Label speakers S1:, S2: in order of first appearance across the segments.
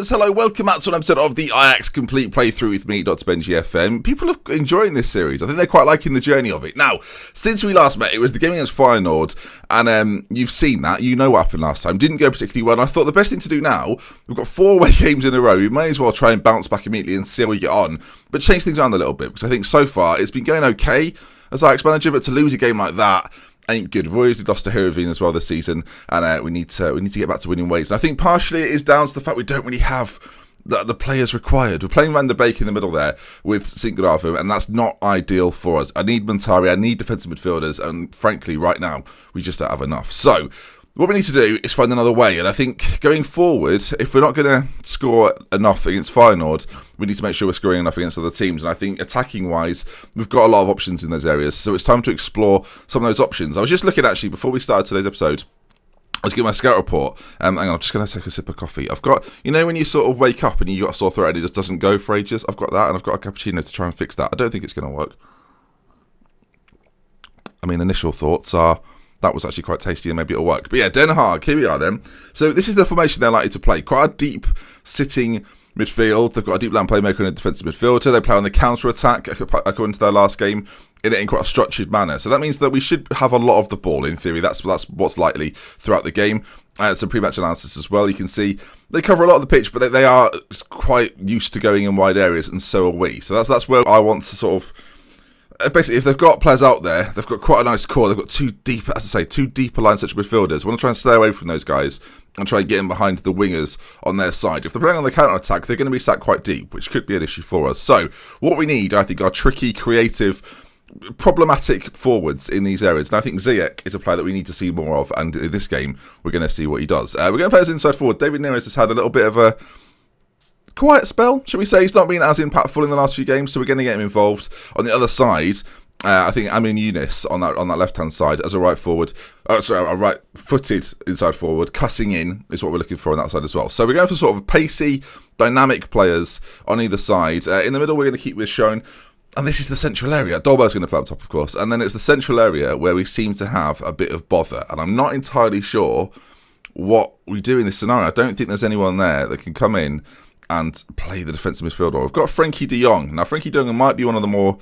S1: ForTheFans, hello, welcome out to an episode of the Ajax Complete Playthrough with me, Dr. Benji FM. People are enjoying this series. I think they're quite liking the journey of it. Now, since we last met, it was the game against Feyenoord, and you've seen that. You know what happened last time. Didn't go particularly well, and I thought the best thing to do now, we've got 4 away games in a row. We may as well try and bounce back immediately and see how we get on, but change things around a little bit, because I think so far it's been going okay as Ajax manager, but to lose a game like that ain't good. We've already lost to Heerenveen as well this season, and we need to get back to winning ways. And I think partially it is down to the fact we don't really have the players required. We're playing Van der Beek in the middle there with Sinkgraven, and that's not ideal for us. I need Montari, I need defensive midfielders, and frankly, right now, we just don't have enough. So, what we need to do is find another way, and I think going forward, if we're not going to score enough against Feyenoord, we need to make sure we're scoring enough against other teams. And I think attacking-wise, we've got a lot of options in those areas, so it's time to explore some of those options. I was just looking, actually, before we started today's episode, I was getting my scout report, and I'm just going to take a sip of coffee. I've got, you know when you sort of wake up and you got a sore throat and it just doesn't go for ages? I've got that, and I've got a cappuccino to try and fix that. I don't think it's going to work. I mean, initial thoughts are that was actually quite tasty and maybe it'll work. But yeah, Den Haag, here we are then. So this is the formation they're likely to play. Quite a deep sitting midfield. They've got a deep line playmaker and a defensive midfielder. They play on the counter-attack, according to their last game, in quite a structured manner. So that means that we should have a lot of the ball, in theory. That's what's likely throughout the game. Some pre-match analysis as well. You can see they cover a lot of the pitch, but they are quite used to going in wide areas, and so are we. So that's where I want to sort of... Basically, if they've got players out there, they've got quite a nice core. They've got two deeper line central midfielders. I want to try and stay away from those guys and try and get in behind the wingers on their side. If they're playing on the counter-attack, they're going to be sat quite deep, which could be an issue for us. So, what we need, I think, are tricky, creative, problematic forwards in these areas. And I think Ziyech is a player that we need to see more of. And in this game, we're going to see what he does. We're going to play as inside forward. David Neres has had a little bit of a quiet spell, should we say. He's not been as impactful in the last few games, so we're going to get him involved. On the other side, I think Amin Younis on that left-hand side as a right forward, a right-footed inside forward, cutting in is what we're looking for on that side as well. So we're going for sort of pacey, dynamic players on either side. In the middle, we're going to keep with Schoen. And this is the central area. Dolberg's going to play up top, of course. And then it's the central area where we seem to have a bit of bother. And I'm not entirely sure what we do in this scenario. I don't think there's anyone there that can come in and play the defensive midfielder. We've got Frenkie de Jong. Now, Frenkie de Jong might be one of the more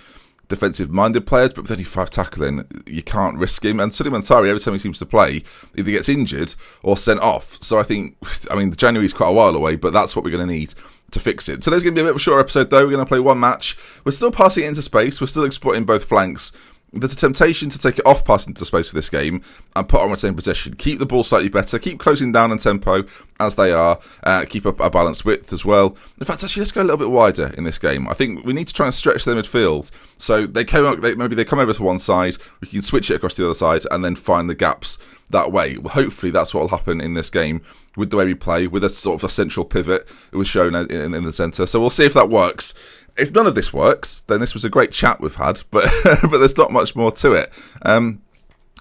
S1: defensive-minded players, but with only 5 tackling, you can't risk him. And Suleiman Tari, every time he seems to play, either gets injured or sent off. So I think, the January's quite a while away, but that's what we're going to need to fix it. Today's going to be a bit of a short episode, though. We're going to play one match. We're still passing it into space. We're still exploiting both flanks. There's a temptation to take it off passing into space for this game and put on retain possession. Keep the ball slightly better. Keep closing down in tempo as they are. Keep up a balanced width as well. In fact, actually, let's go a little bit wider in this game. I think we need to try and stretch their midfield. So maybe they come over to one side. We can switch it across to the other side and then find the gaps that way. Well, hopefully, that's what will happen in this game with the way we play, with a sort of a central pivot. It was shown in the centre. So we'll see if that works. If none of this works, then this was a great chat we've had, but but there's not much more to it. I'm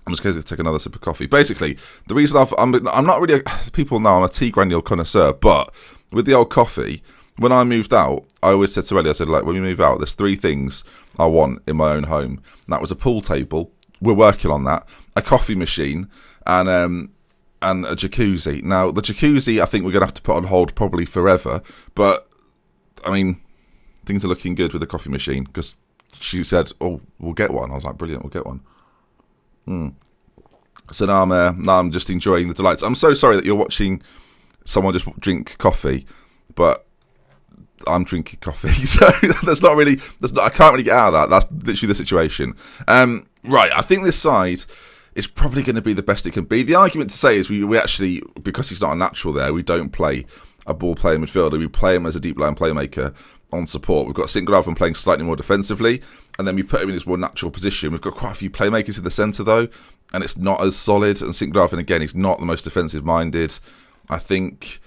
S1: just going to take another sip of coffee. Basically, the reason I'm not really, people know I'm a tea granule connoisseur, but with the old coffee, when I moved out, I always said to Ellie, I said, like, when we move out, there's 3 things I want in my own home. And that was a pool table. We're working on that. A coffee machine and a jacuzzi. Now, the jacuzzi, I think we're going to have to put on hold probably forever, but, things are looking good with the coffee machine, because she said, "Oh, we'll get one." I was like, "Brilliant, we'll get one." So now I'm just enjoying the delights. I'm so sorry that you're watching someone just drink coffee, but I'm drinking coffee, so I can't really get out of that. That's literally the situation. Right, I think this side is probably going to be the best it can be. The argument to say is we actually, because he's not a natural there, we don't play a ball playing midfielder. We play him as a deep line playmaker on support. We've got Sinkgraven playing slightly more defensively, and then we put him in this more natural position. We've got quite a few playmakers in the centre, though, and it's not as solid. And Sinkgraven, again, he's not the most defensive-minded. I think,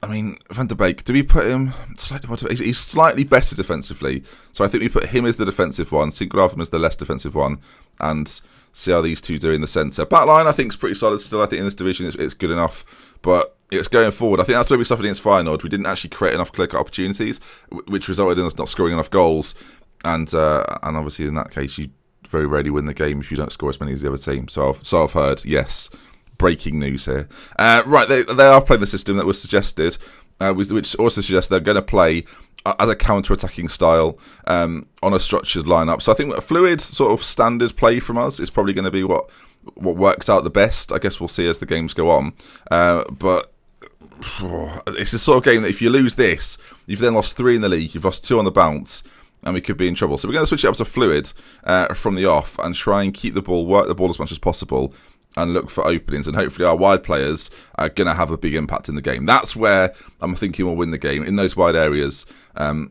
S1: Van der Beek, do we put him slightly more defensive? He's slightly better defensively, so I think we put him as the defensive one, Sinkgraven as the less defensive one, and see how these two do in the centre. Backline, I think, is pretty solid still. I think in this division it's good enough, but it's going forward. I think that's where we suffered against Feyenoord. We didn't actually create enough clear-cut opportunities, which resulted in us not scoring enough goals. And obviously, in that case, you very rarely win the game if you don't score as many as the other team. So I've heard. Yes, breaking news here. Right, they are playing the system that was suggested. which also suggests they're going to play as a counter-attacking style on a structured lineup. So I think a fluid sort of standard play from us is probably going to be what works out the best. I guess we'll see as the games go on. But it's the sort of game that if you lose this, you've then lost 3 in the league, you've lost 2 on the bounce, and we could be in trouble. So we're going to switch it up to fluid from the off and try and keep the ball, work the ball as much as possible, and look for openings, and hopefully our wide players are going to have a big impact in the game. That's where I'm thinking we'll win the game, in those wide areas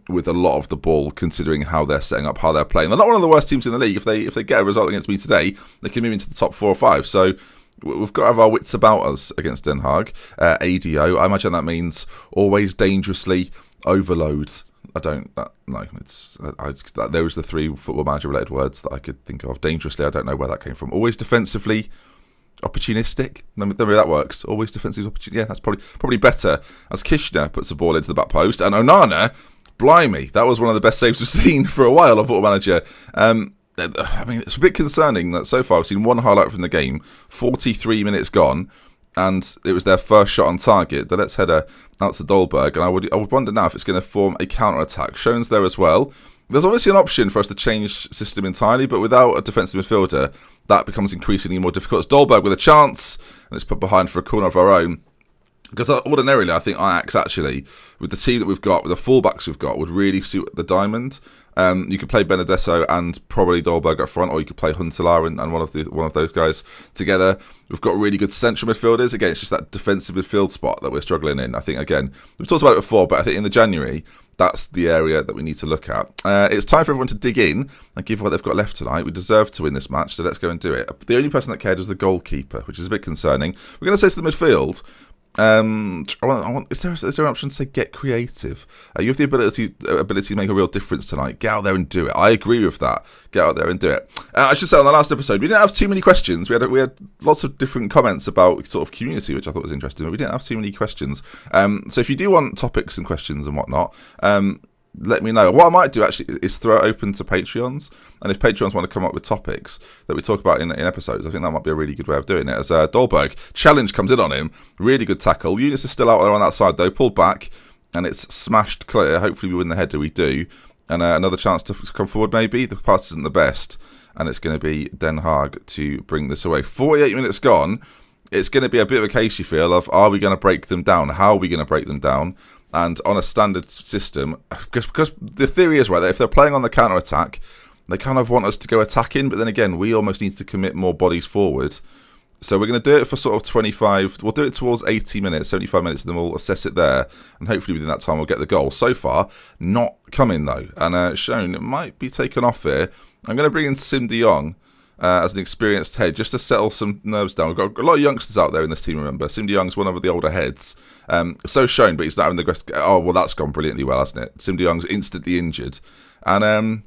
S1: with a lot of the ball, considering how they're setting up, how they're playing. They're not one of the worst teams in the league. If they get a result against me today, they can move into the top 4 or 5. So we've got to have our wits about us against Den Haag. ADO, I imagine that means always dangerously overload. I don't know. There was the 3 Football Manager related words that I could think of. Dangerously, I don't know where that came from. Always defensively opportunistic. Maybe that works. Always defensive opportunistic. Yeah, that's probably better. As Kishner puts the ball into the back post, and Onana, blimey, that was one of the best saves we've seen for a while on Football Manager. I mean, it's a bit concerning that so far I've seen one highlight from the game, 43 minutes gone, and it was their first shot on target. The let's header out to Dolberg, and I would wonder now if it's going to form a counter-attack. Schoen's there as well. There's obviously an option for us to change system entirely, but without a defensive midfielder, that becomes increasingly more difficult. It's Dolberg with a chance, and it's put behind for a corner of our own. Because ordinarily, I think Ajax actually, with the team that we've got, with the fullbacks we've got, would really suit the diamond. You could play Benedetto and probably Dolberg up front, or you could play Huntelaar and one of those guys together. We've got really good central midfielders. Again, it's just that defensive midfield spot that we're struggling in. I think, again, we've talked about it before, but I think in the January, that's the area that we need to look at. It's time for everyone to dig in and give what they've got left tonight. We deserve to win this match, so let's go and do it. The only person that cared was the goalkeeper, which is a bit concerning. We're going to say to the midfield, is there an option to say get creative? You have the ability to make a real difference tonight. Get out there and do it. I agree with that. Get out there and do it. I should say on the last episode we didn't have too many questions. We had lots of different comments about sort of community, which I thought was interesting, but we didn't have too many questions. So if you do want topics and questions and whatnot, let me know. What I might do actually is throw it open to Patreons, and if Patreons want to come up with topics that we talk about in episodes, I think that might be a really good way of doing it. As Dolberg, challenge comes in on him, really good tackle. Eunice is still out there on that side though, pulled back, and it's smashed clear. Hopefully we win the header, we do. And another chance to come forward maybe. The pass isn't the best, and it's going to be Den Haag to bring this away. 48 minutes gone. It's going to be a bit of a case, you feel, of are we going to break them down? How are we going to break them down? And on a standard system, because the theory is right that if they're playing on the counter-attack, they kind of want us to go attacking, but then again, we almost need to commit more bodies forward. So we're going to do it for sort of 25, we'll do it towards 80 minutes, 75 minutes, and then we'll assess it there, and hopefully within that time we'll get the goal. So far, not coming though, and Schoen might be taken off here. I'm going to bring in Sim de Jong as an experienced head, just to settle some nerves down. We've got a lot of youngsters out there in this team, remember. Sim de Jong's one of the older heads. So Schoen, but he's not having the aggressive... Oh, well, that's gone brilliantly well, hasn't it? Sim de Jong's instantly injured. And,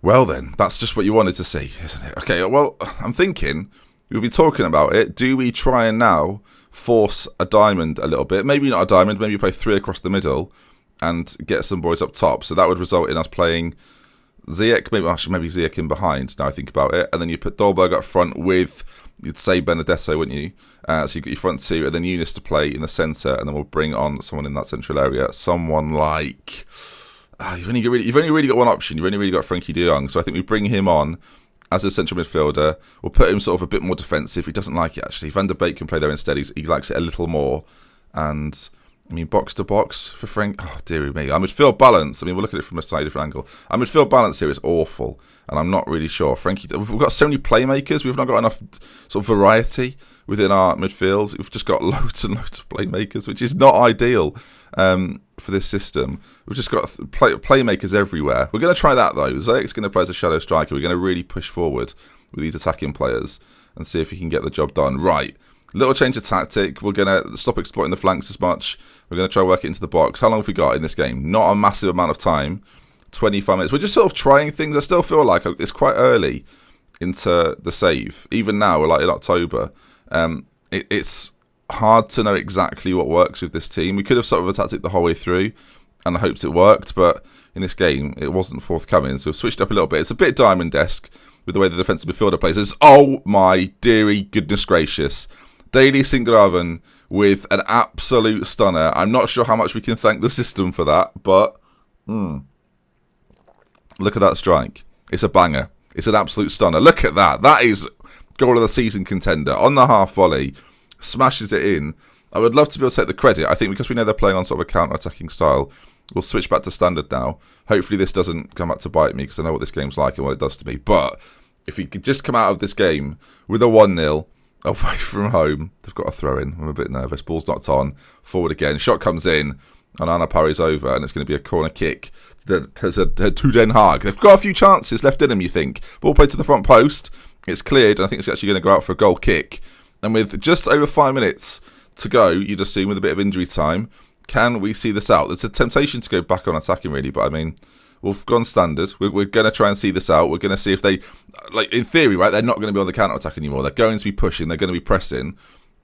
S1: well then, that's just what you wanted to see, isn't it? Okay, well, I'm thinking, we'll be talking about it. Do we try and now force a diamond a little bit? Maybe not a diamond, maybe play 3 across the middle and get some boys up top. So that would result in us playing Ziyech, maybe Ziyech in behind, now I think about it. And then you put Dolberg up front with, you'd say Benedetto, wouldn't you? So you've got your front 2, and then Eunice to play in the centre, and then we'll bring on someone in that central area. Someone like... you've only really got one option. You've only really got Frankie de Jong. So I think we bring him on as a central midfielder. We'll put him sort of a bit more defensive. He doesn't like it, actually. Van der Beek can play there instead. He likes it a little more. And... I mean, box to box for Frank. Oh, dearie me. Our midfield balance. I mean, we'll look at it from a slightly different angle. Our midfield balance here is awful, and I'm not really sure. Frankie, we've got so many playmakers. We've not got enough sort of variety within our midfields. We've just got loads and loads of playmakers, which is not ideal for this system. We've just got playmakers everywhere. We're going to try that, though. Ziyech's going to play as a shadow striker. We're going to really push forward with these attacking players and see if we can get the job done. Right. Little change of tactic. We're going to stop exploiting the flanks as much. We're going to try and work it into the box. How long have we got in this game? Not a massive amount of time. 25 minutes. We're just sort of trying things. I still feel like it's quite early into the save. Even now, we're like in October. It's hard to know exactly what works with this team. We could have sort of a tactic the whole way through, and I hoped it worked, but in this game, it wasn't forthcoming. So we've switched up a little bit. It's a bit diamond-esque with the way the defensive midfielder plays. Oh my dearie goodness gracious. Daily Singraven with an absolute stunner. I'm not sure how much we can thank the system for that, but look at that strike. It's a banger. It's an absolute stunner. Look at that. That is goal of the season contender. On the half volley, smashes it in. I would love to be able to take the credit. I think because we know they're playing on sort of a counter-attacking style, we'll switch back to standard now. Hopefully this doesn't come back to bite me because I know what this game's like and what it does to me. But if we could just come out of this game with a 1-0 away from home, they've got a throw in. I'm a bit nervous. Ball's knocked on. Forward again. Shot comes in. And Anna parries over, and it's going to be a corner kick to Den Haag. They've got a few chances left in them, you think. Ball played to the front post. It's cleared, and I think it's actually going to go out for a goal kick. And with just over 5 minutes to go, you'd assume with a bit of injury time, can we see this out? There's a temptation to go back on attacking, really, but I mean, we've gone standard. We're going to try and see this out. We're going to see if they, like in theory, right, they're not going to be on the counter-attack anymore. They're going to be pushing. They're going to be pressing.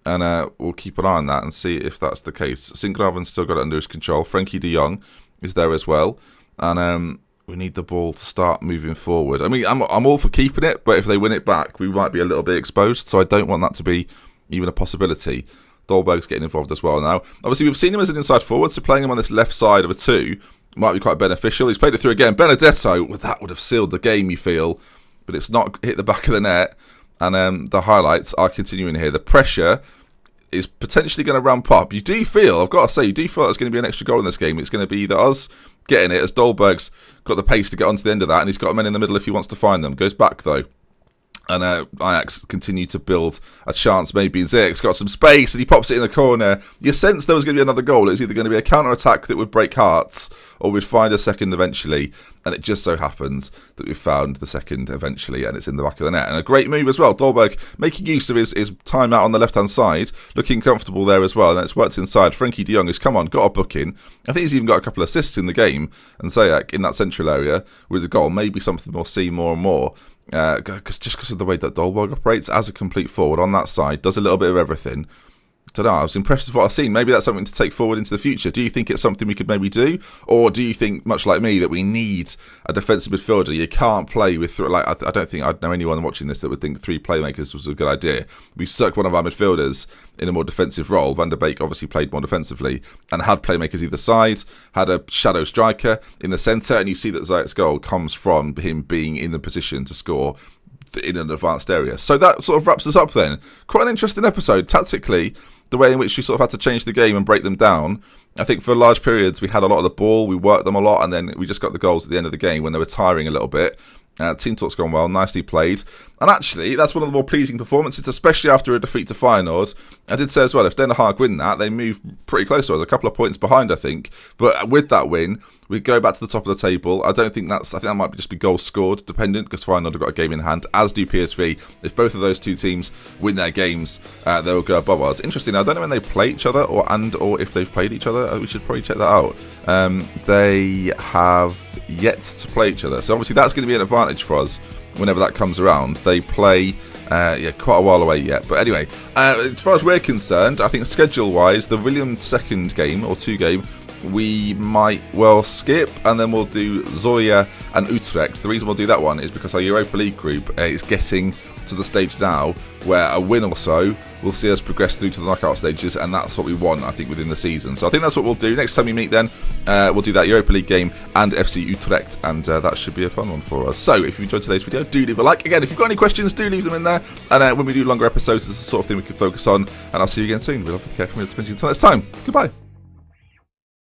S1: And we'll keep an eye on that and see if that's the case. Sinkgraven's still got it under his control. Frankie de Jong is there as well. And we need the ball to start moving forward. I mean, I'm all for keeping it, but if they win it back, we might be a little bit exposed. So I don't want that to be even a possibility. Dolberg's getting involved as well now. Obviously, we've seen him as an inside forward, so playing him on this left side of a 2 might be quite beneficial. He's played it through again. Benedetto, well, that would have sealed the game, you feel. But it's not hit the back of the net. And the highlights are continuing here. The pressure is potentially going to ramp up. You do feel, I've got to say, there's going to be an extra goal in this game. It's going to be either us getting it, as Dolberg's got the pace to get onto the end of that, and he's got men in the middle if he wants to find them. Goes back, though. And Ajax continue to build a chance. Maybe Ajax got some space and he pops it in the corner. You sense there was going to be another goal. It was either going to be a counter-attack that would break hearts or we'd find a second eventually. And it just so happens that we found the second eventually and it's in the back of the net. And a great move as well. Dolberg making use of his time out on the left-hand side, looking comfortable there as well. And it's worked inside. Frankie de Jong has come on, got a booking. I think he's even got a couple of assists in the game. And Ziyech in that central area with the goal. Maybe something we'll see more and more. Just because of the way that Dolberg operates as a complete forward on that side, does a little bit of everything. I don't know, I was impressed with what I've seen. Maybe that's something to take forward into the future. Do you think it's something we could maybe do? Or do you think, much like me, that we need a defensive midfielder? You can't play with, like, I don't think I'd know anyone watching this that would think 3 playmakers was a good idea. We've stuck one of our midfielders in a more defensive role. Van der Beek obviously played more defensively and had playmakers either side, had a shadow striker in the centre, and you see that Ziyech's goal comes from him being in the position to score in an advanced area. So that sort of wraps us up then. Quite an interesting episode. Tactically, the way in which we sort of had to change the game and break them down. I think for large periods we had a lot of the ball, we worked them a lot, and then we just got the goals at the end of the game when they were tiring a little bit. Team talk's gone well, nicely played. And actually, that's one of the more pleasing performances, especially after a defeat to Feyenoord. I did say as well, if Den Haag win that, they move pretty close to us, a couple of points behind, I think. But with that win, we go back to the top of the table. I think that might just be goals scored dependent, because Feyenoord have got a game in hand, as do PSV. If both of those two teams win their games, they'll go above us. Interesting, I don't know when they play each other or if they've played each other. We should probably check that out. They have yet to play each other, so obviously that's going to be an advantage for us whenever that comes around. They play quite a while away yet, but anyway, as far as we're concerned, I think schedule wise the William second game or 2 game we might well skip, and then we'll do Zoya and Utrecht. The reason we'll do that one is because our Europa League group is getting to the stage now where a win or so will see us progress through to the knockout stages, and that's what we want, I think, within the season. So I think that's what we'll do. Next time we meet then, we'll do that Europa League game and FC Utrecht, and that should be a fun one for us. So if you enjoyed today's video, do leave a like. Again, if you've got any questions, do leave them in there, and when we do longer episodes, this is the sort of thing we can focus on, and I'll see you again soon. We'll have to care from you. Until next time, goodbye.